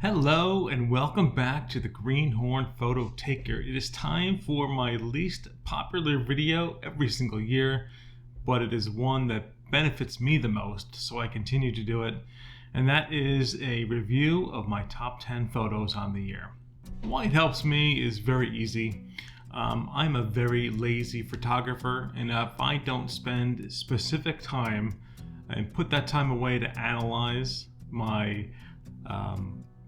Hello and welcome back to the Greenhorn Photo Taker. It is time for my least popular video every single year, but it is one that benefits me the most, so I continue to do it. And that is a review of my top 10 photos on the year. Why it helps me is very easy. I'm a very lazy photographer, and if I don't spend specific time and put that time away to analyze my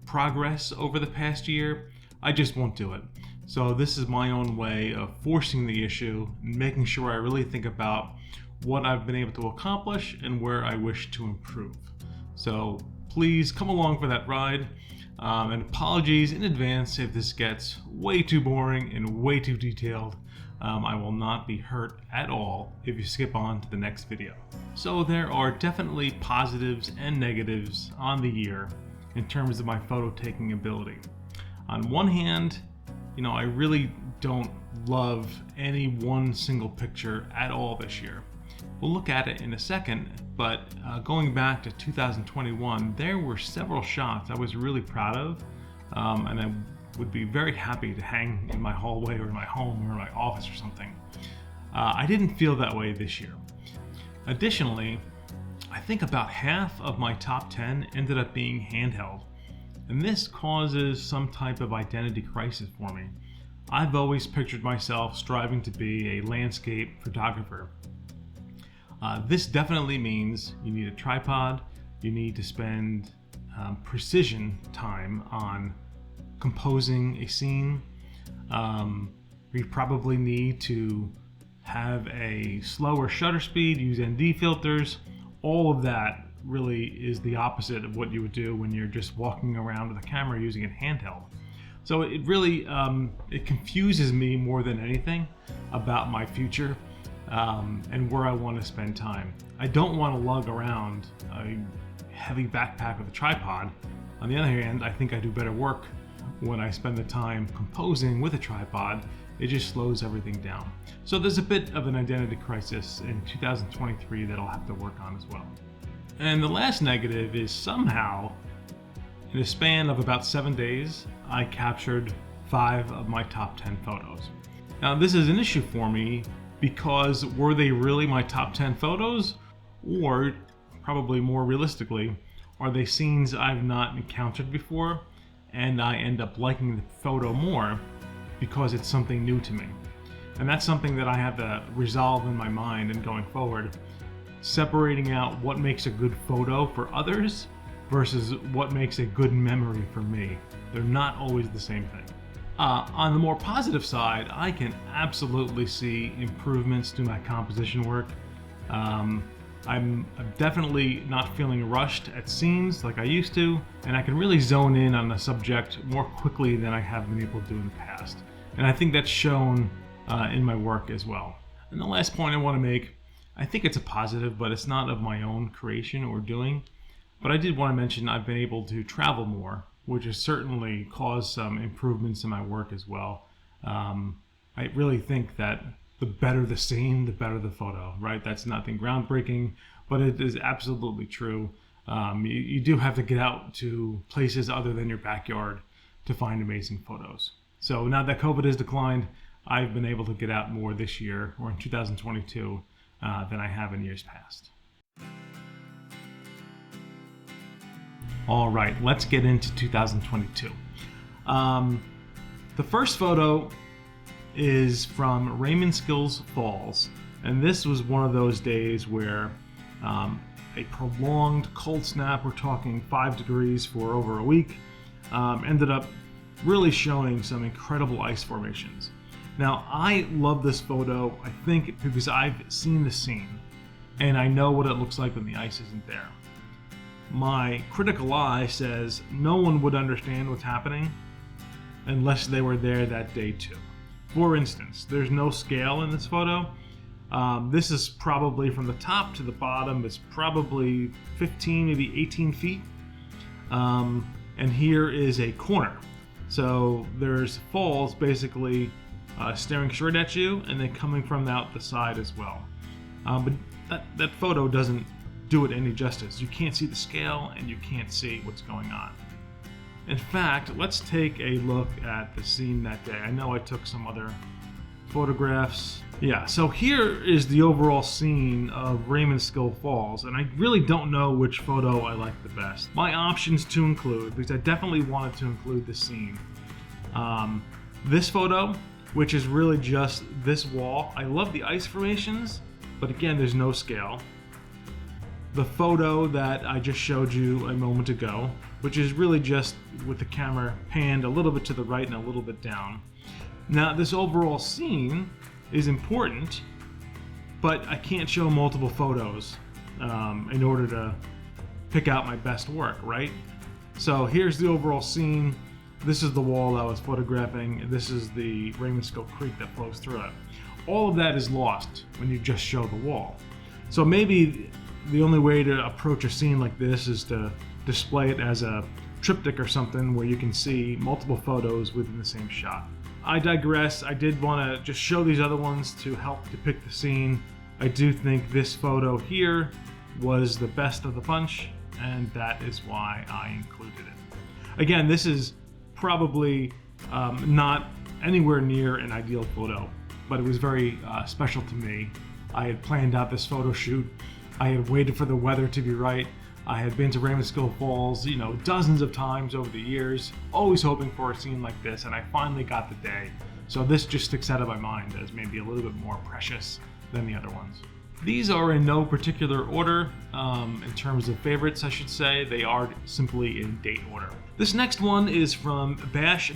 progress over the past year, I just won't do it. So this is my own way of forcing the issue and making sure I really think about what I've been able to accomplish and where I wish to improve. So please come along for that ride, and apologies in advance if this gets way too boring and way too detailed. I will not be hurt at all if you skip on to the next video. So there are definitely positives and negatives on the year in terms of my photo taking ability. On one hand, I really don't love any one single picture at all this year. We'll look at it in a second, but going back to 2021, there were several shots I was really proud of, and I would be very happy to hang in my hallway or in my home or in my office or something. I didn't feel that way this year. Additionally, I think about half of my top 10 ended up being handheld, and this causes some type of identity crisis for me. I've always pictured myself striving to be a landscape photographer. This definitely means you need a tripod, you need to spend precision time on composing a scene, you probably need to have a slower shutter speed, use ND filters. All of that really is the opposite of what you would do when you're just walking around with a camera using it handheld. So it really it confuses me more than anything about my future and where I want to spend time. I don't want to lug around a heavy backpack with a tripod. On the other hand, I think I do better work when I spend the time composing with a tripod. It just slows everything down. So there's a bit of an identity crisis in 2023 that I'll have to work on as well. And the last negative is somehow, in a span of about 7 days, I captured 5 of my top 10 photos. Now this is an issue for me because were they really my top 10 photos? Or, probably more realistically, are they scenes I've not encountered before and I end up liking the photo more because it's something new to me? And that's something that I have to resolve in my mind and going forward, separating out what makes a good photo for others versus what makes a good memory for me. They're not always the same thing. On the more positive side, I can absolutely see improvements to my composition work. I'm definitely not feeling rushed at scenes like I used to, and I can really zone in on the subject more quickly than I have been able to do in the past. And I think that's shown in my work as well. And the last point I want to make, I think it's a positive, but it's not of my own creation or doing. But I did want to mention I've been able to travel more, which has certainly caused some improvements in my work as well. I really think that the better the scene, the better the photo, right? That's nothing groundbreaking, but it is absolutely true. You do have to get out to places other than your backyard to find amazing photos. So now that COVID has declined, I've been able to get out more this year, or in 2022, than I have in years past. All right, let's get into 2022. The first photo is from Raymondskill Falls, and this was one of those days where a prolonged cold snap, we're talking 5 degrees for over a week, ended up really showing some incredible ice formations. Now, I love this photo, I think, because I've seen the scene and I know what it looks like when the ice isn't there. My critical eye says no one would understand what's happening unless they were there that day too. For instance, there's no scale in this photo. This is probably from the top to the bottom, it's probably 15, maybe 18 feet. And here is a corner. So there's falls basically staring straight at you and then coming from out the side as well. But that photo doesn't do it any justice. You can't see the scale and you can't see what's going on. In fact, let's take a look at the scene that day. I know I took some other photographs. Yeah, so here is the overall scene of Raymondskill Falls, and I really don't know which photo I like the best. My options to include, because I definitely wanted to include the scene. This photo, which is really just this wall. I love the ice formations, but again, there's no scale. The photo that I just showed you a moment ago, which is really just with the camera panned a little bit to the right and a little bit down. Now, this overall scene is important, but I can't show multiple photos in order to pick out my best work, right? So here's the overall scene. This is the wall I was photographing. This is the Raymondskill Creek that flows through it. All of that is lost when you just show the wall. So maybe the only way to approach a scene like this is to display it as a triptych or something where you can see multiple photos within the same shot. I digress. I did want to just show these other ones to help depict the scene. I do think this photo here was the best of the bunch, and that is why I included it. Again, this is probably not anywhere near an ideal photo, but it was very special to me. I had planned out this photo shoot. I had waited for the weather to be right. I had been to Raymondskill Falls, you know, dozens of times over the years, always hoping for a scene like this, and I finally got the day. So this just sticks out of my mind as maybe a little bit more precious than the other ones. These are in no particular order, in terms of favorites, I should say. They are simply in date order. This next one is from Bish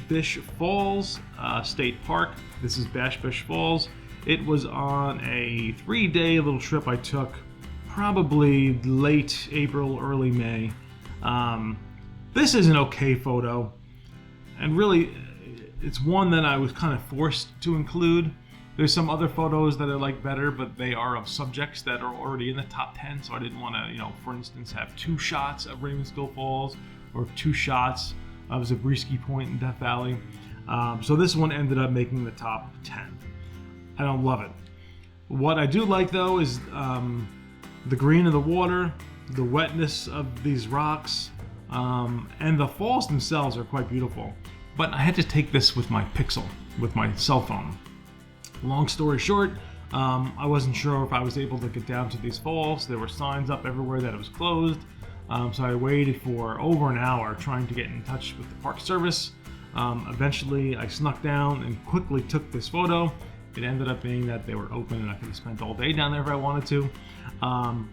Falls State Park. This is Bish Falls. It was on a 3-day little trip I took, probably late April, early May. This is an okay photo, and really it's one that I was kind of forced to include. There's some other photos that I like better, but they are of subjects that are already in the top 10, so I didn't want to, you know, for instance, have 2 shots of Raymondskill Falls or 2 shots of Zabriskie Point in Death Valley. So this one ended up making the top 10. I don't love it. What I do like though is the green of the water, the wetness of these rocks, and the falls themselves are quite beautiful. But I had to take this with my Pixel, with my cell phone. Long story short, I wasn't sure if I was able to get down to these falls. There were signs up everywhere that it was closed. So I waited for over an hour trying to get in touch with the Park Service. Eventually I snuck down and quickly took this photo. It ended up being that they were open and I could have spent all day down there if I wanted to.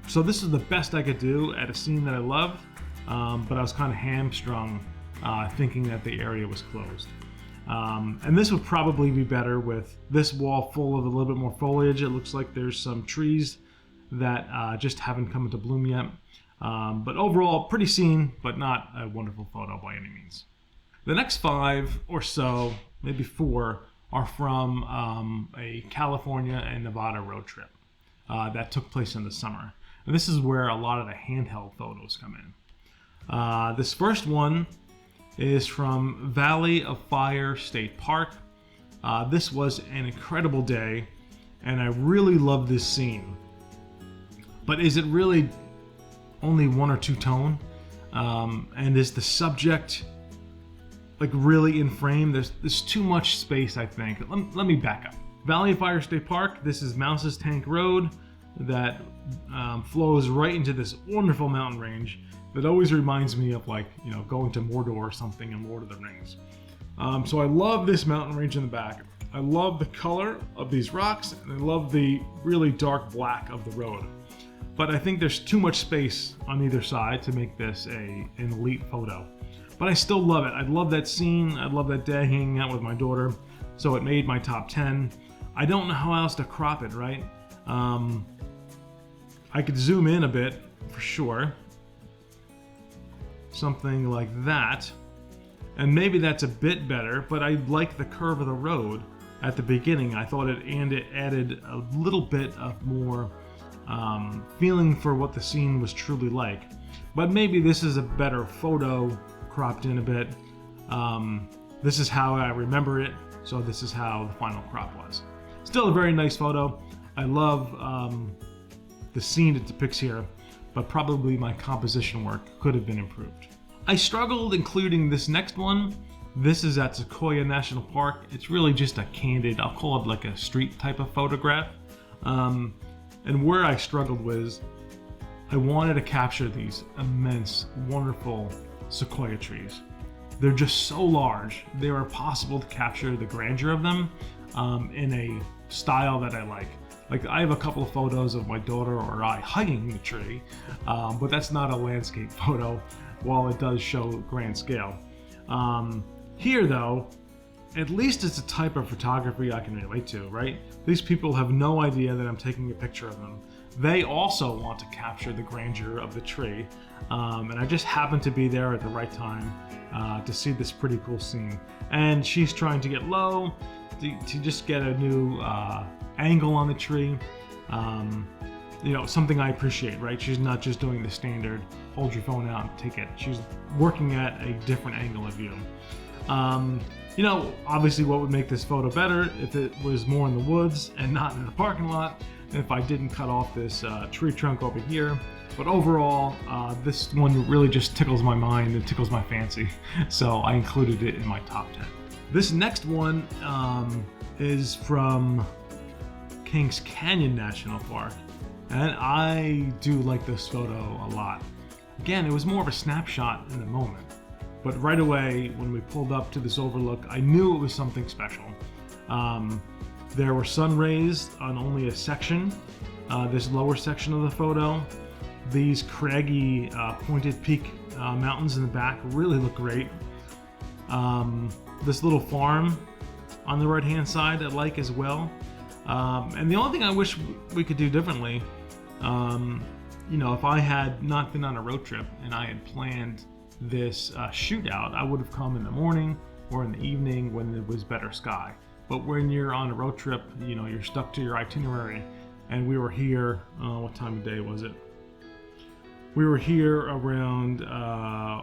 So this is the best I could do at a scene that I loved, but I was kind of hamstrung thinking that the area was closed. And this would probably be better with this wall full of a little bit more foliage. It looks like there's some trees that just haven't come into bloom yet. But overall, pretty scene, but not a wonderful photo by any means. The next 5 or so, maybe 4, are from a California and Nevada road trip that took place in the summer. And this is where a lot of the handheld photos come in. This first one is from Valley of Fire State Park. This was an incredible day, and I really love this scene. But is it really only 1 or 2 tone? And is the subject like really in frame? There's too much space, I think. Let me back up. Valley of Fire State Park. This is Mouse's Tank Road that flows right into this wonderful mountain range that always reminds me of, like, you know, going to Mordor or something in Lord of the Rings. So I love this mountain range in the back. I love the color of these rocks, and I love the really dark black of the road. But I think there's too much space on either side to make this an elite photo. But I still love it. I love that scene. I love that day hanging out with my daughter. So it made my top 10. I don't know how else to crop it, right? I could zoom in a bit for sure. Something like that. And maybe that's a bit better, but I like the curve of the road at the beginning. I thought it added a little bit of more feeling for what the scene was truly like. But maybe this is a better photo cropped in a bit. This is how I remember it, so this is how the final crop was. Still a very nice photo. I love the scene it depicts here, but probably my composition work could have been improved. I struggled including this next one. This is at Sequoia National Park. It's really just a candid, I'll call it like a street type of photograph. And where I struggled was, I wanted to capture these immense, wonderful sequoia trees. They're just so large, they are impossible to capture the grandeur of them in a style that I like. Like, I have a couple of photos of my daughter or I hugging the tree, but that's not a landscape photo, while it does show grand scale. Here though, at least it's a type of photography I can relate to, right? These people have no idea that I'm taking a picture of them. They also want to capture the grandeur of the tree, and I just happened to be there at the right time to see this pretty cool scene. And she's trying to get low to just get a new angle on the tree. You know, something I appreciate, right? She's not just doing the standard hold your phone out and take it. She's working at a different angle of view. You know, obviously what would make this photo better if it was more in the woods and not in the parking lot, and if I didn't cut off this tree trunk over here. But overall, this one really just tickles my mind and tickles my fancy, so I included it in my top 10. This next one is from Kings Canyon National Park, and I do like this photo a lot. Again, it was more of a snapshot in the moment, but right away when we pulled up to this overlook, I knew it was something special. There were sun rays on only a section, this lower section of the photo. These craggy pointed peak mountains in the back really look great. This little farm on the right hand side I like as well. And the only thing I wish we could do differently, you know, if I had not been on a road trip and I had planned this shootout, I would have come in the morning or in the evening when it was better sky. But when you're on a road trip, you know, you're stuck to your itinerary. And we were here, what time of day was it? We were here around,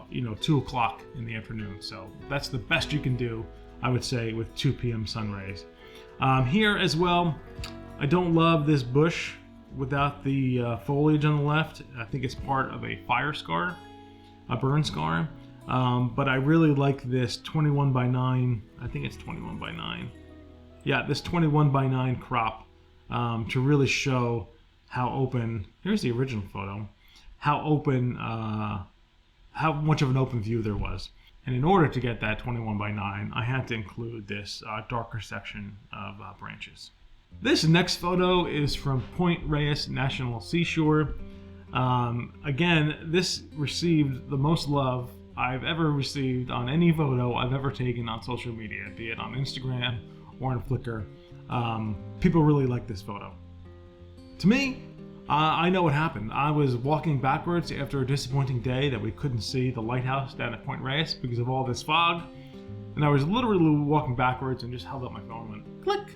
you know, 2 o'clock in the afternoon. So that's the best you can do, I would say, with 2 p.m. sun rays. Here as well, I don't love this bush without the foliage on the left. I think it's part of a fire scar, a burn scar. But I really like this 21 by 9, I think it's 21 by 9. Yeah, this 21 by 9 crop to really show how open, here's the original photo, how open, how much of an open view there was. And in order to get that 21 by 9, I had to include this darker section of branches. This next photo is from Point Reyes National Seashore. Again, this received the most love I've ever received on any photo I've ever taken on social media, be it on Instagram or on Flickr. People really like this photo. To me, I know what happened. I was walking backwards after a disappointing day that we couldn't see the lighthouse down at Point Reyes because of all this fog. And I was literally walking backwards and just held up my phone and went, click.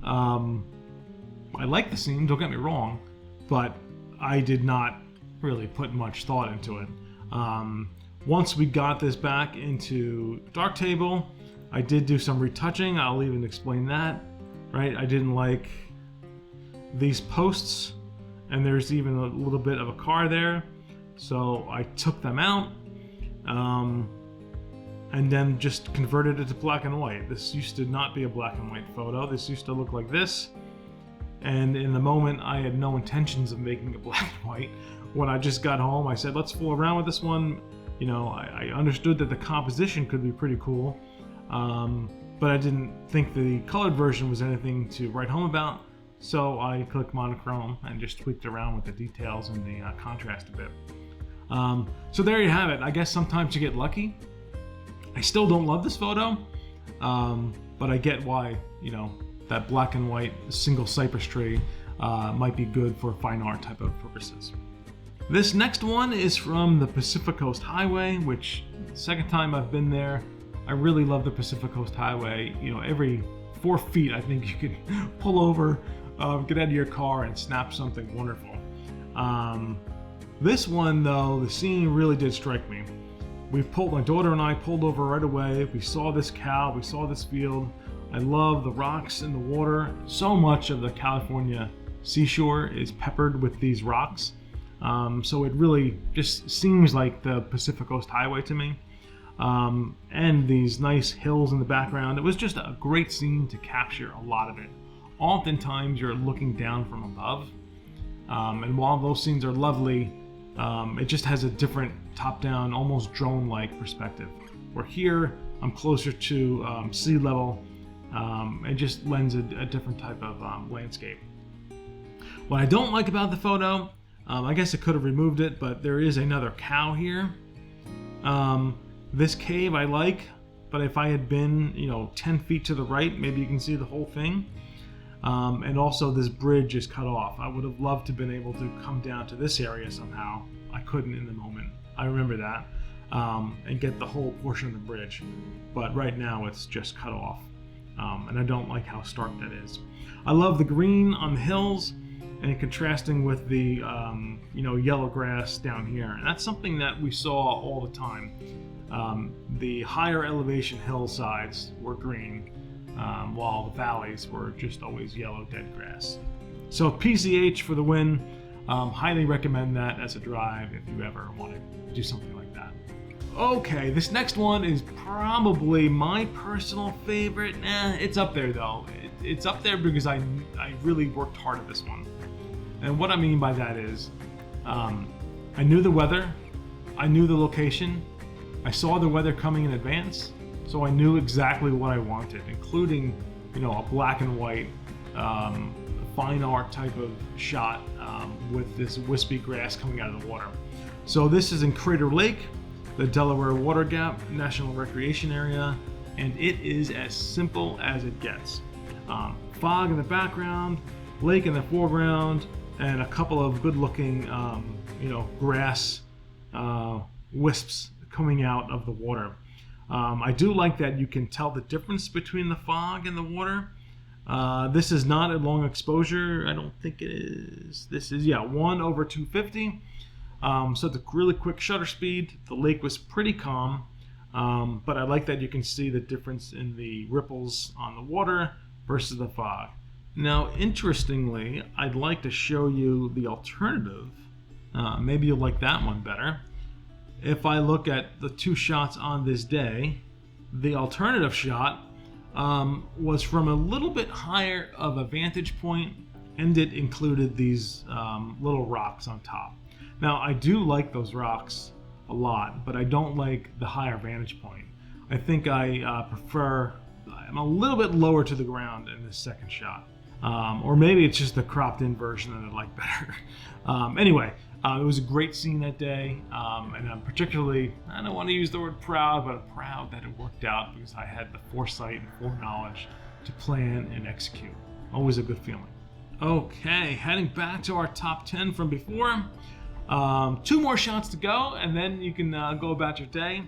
I like the scene, don't get me wrong, but I did not really put much thought into it. Once we got this back into Darktable, I did do some retouching. I'll even explain that, right? I didn't like these posts, and there's even a little bit of a car there, so I took them out and then just converted it to black and white. This used to not be a black and white photo. This used to look like this, and in the moment I had no intentions of making it black and white. When I just got home, I said, let's fool around with this one. You know, I understood that the composition could be pretty cool, but I didn't think the colored version was anything to write home about. So I clicked monochrome and just tweaked around with the details and the contrast a bit. So there you have it. I guess sometimes you get lucky. I still don't love this photo, but I get why, you know, that black and white single cypress tree might be good for fine art type of purposes. This next one is from the Pacific Coast Highway, which the second time I've been there. I really love the Pacific Coast Highway. You know, every 4 feet I think you can pull over, get out of your car and snap something wonderful. This one though, the scene really did strike me. My daughter and I pulled over right away. We saw this cow, we saw this field. I love the rocks and the water. So much of the California seashore is peppered with these rocks. So it really just seems like the Pacific Coast Highway to me. And these nice hills in the background. It was just a great scene to capture a lot of it. Oftentimes you're looking down from above, and while those scenes are lovely, it just has a different top-down, almost drone-like perspective. Where here, I'm closer to sea level. It just lends a different type of landscape. What I don't like about the photo, I guess I could have removed it, but there is another cow here. This cave I like, but if I had been, 10 feet to the right, maybe you can see the whole thing. And also this bridge is cut off. I would have loved to have been able to come down to this area somehow. I couldn't in the moment. I remember that. And get the whole portion of the bridge. But right now it's just cut off. And I don't like how stark that is. I love the green on the hills and contrasting with the yellow grass down here. And that's something that we saw all the time. The higher elevation hillsides were green, while the valleys were just always yellow dead grass. So PCH for the win. Highly recommend that as a drive if you ever want to do something like that. Okay, this next one is probably my personal favorite. It's up there though. It's up there because I really worked hard at this one. And what I mean by that is, I knew the weather, I knew the location, I saw the weather coming in advance, so I knew exactly what I wanted, including, a black and white fine art type of shot with this wispy grass coming out of the water. So this is in Crater Lake, the Delaware Water Gap National Recreation Area, and it is as simple as it gets. Fog in the background, lake in the foreground, and a couple of good-looking, grass wisps coming out of the water. I do like that you can tell the difference between the fog and the water. This is not a long exposure. I don't think it is. This is, 1/250. So it's a really quick shutter speed. The lake was pretty calm, but I like that you can see the difference in the ripples on the water versus the fog. Now, interestingly, I'd like to show you the alternative. Maybe you'll like that one better. If I look at the two shots on this day, the alternative shot was from a little bit higher of a vantage point, and it included these little rocks on top. Now, I do like those rocks a lot, but I don't like the higher vantage point. I think I'm a little bit lower to the ground in this second shot. Or maybe it's just the cropped in version that I like better. Anyway, it was a great scene that day, and I'm particularly, I don't want to use the word proud, but I'm proud that it worked out because I had the foresight and foreknowledge to plan and execute. Always a good feeling. Okay, heading back to our top 10 from before. 2 more shots to go, and then you can go about your day.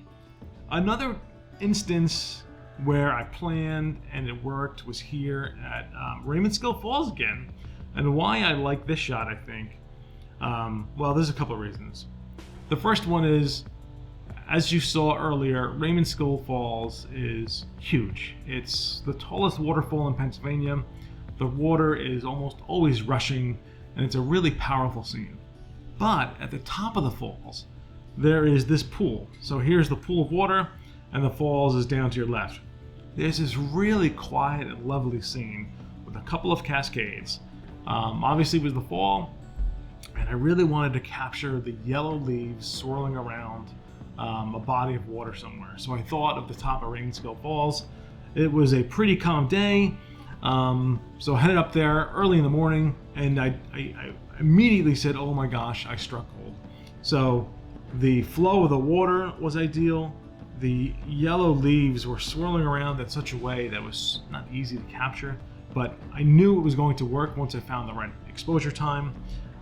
Another instance where I planned and it worked was here at Raymondskill Falls again. And why I like this shot, I think, there's a couple of reasons. The first one is, as you saw earlier, Raymondskill Falls is huge. It's the tallest waterfall in Pennsylvania. The water is almost always rushing, and it's a really powerful scene. But at the top of the falls, there is this pool. So here's the pool of water, and the falls is down to your left. There's this really quiet and lovely scene with a couple of cascades. Obviously it was the fall, and I really wanted to capture the yellow leaves swirling around a body of water somewhere. So I thought of the top of Raymondskill Falls. It was a pretty calm day, so I headed up there early in the morning, and I immediately said, oh my gosh, I struck gold. So the flow of the water was ideal. The yellow leaves were swirling around in such a way that was not easy to capture, but I knew it was going to work once I found the right exposure time.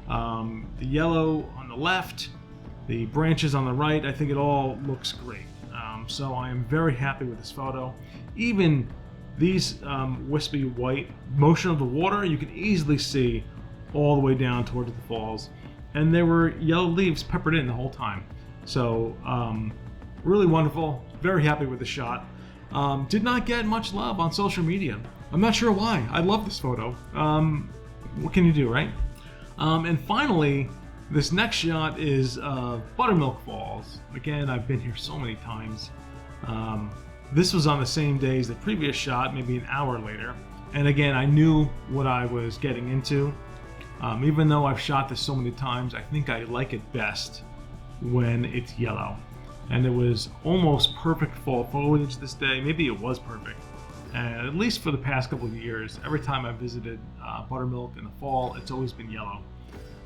The yellow on the left, the branches on the right, I think it all looks great. So I am very happy with this photo. Even these wispy white motion of the water, you can easily see all the way down towards the falls. And there were yellow leaves peppered in the whole time. So really wonderful, very happy with the shot. Did not get much love on social media. I'm not sure why. I love this photo. What can you do, right? And finally, This next shot is Buttermilk Falls. Again, I've been here so many times. This was on the same day as the previous shot, maybe an hour later. And again, I knew what I was getting into. Even though I've shot this so many times, I think I like it best when it's yellow. And it was almost perfect fall foliage this day. Maybe it was perfect. And at least for the past couple of years, every time I visited Buttermilk in the fall, it's always been yellow.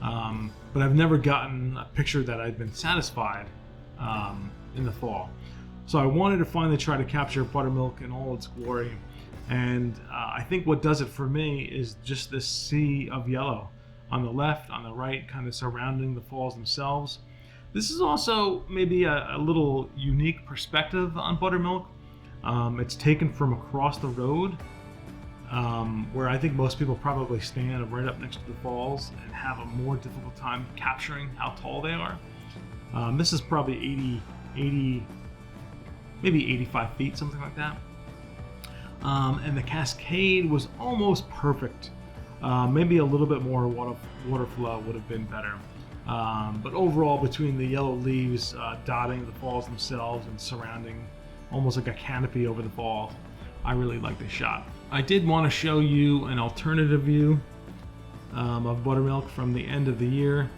But I've never gotten a picture that I've been satisfied in the fall. So I wanted to finally try to capture Buttermilk in all its glory. And I think what does it for me is just this sea of yellow on the left, on the right, kind of surrounding the falls themselves. This is also maybe a little unique perspective on Buttermilk. It's taken from across the road, where I think most people probably stand right up next to the falls and have a more difficult time capturing how tall they are. This is probably 80, maybe 85 feet, something like that. And the cascade was almost perfect. Maybe a little bit more water flow would have been better. But overall, between the yellow leaves dotting the falls themselves and surrounding almost like a canopy over the falls, I really like this shot. I did want to show you an alternative view of Buttermilk from the end of the year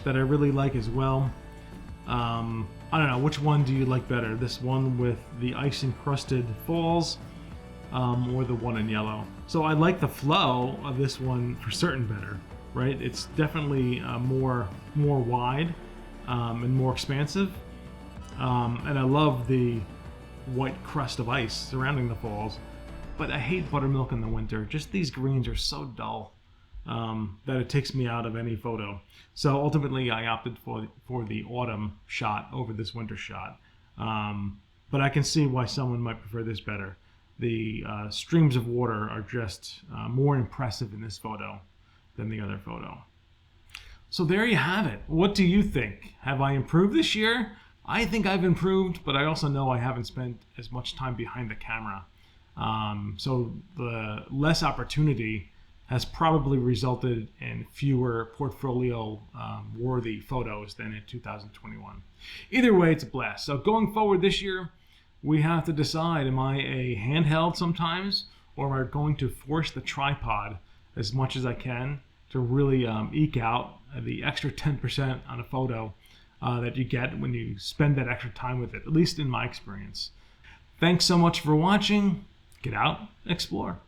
that I really like as well. I don't know, which one do you like better? This one with the ice encrusted falls or the one in yellow? So I like the flow of this one for certain better, right? It's definitely more wide and more expansive. And I love the white crust of ice surrounding the falls, but I hate Buttermilk in the winter. Just these greens are so dull that it takes me out of any photo. So ultimately I opted for the autumn shot over this winter shot. But I can see why someone might prefer this better. The streams of water are just more impressive in this photo than the other photo. So there you have it. What do you think? Have I improved this year? I think I've improved, but I also know I haven't spent as much time behind the camera. So the less opportunity has probably resulted in fewer portfolio-worthy photos than in 2021. Either way, it's a blast. So going forward this year, we have to decide, am I a handheld sometimes, or am I going to force the tripod as much as I can to really eke out the extra 10% on a photo that you get when you spend that extra time with it, at least in my experience. Thanks so much for watching. Get out, explore.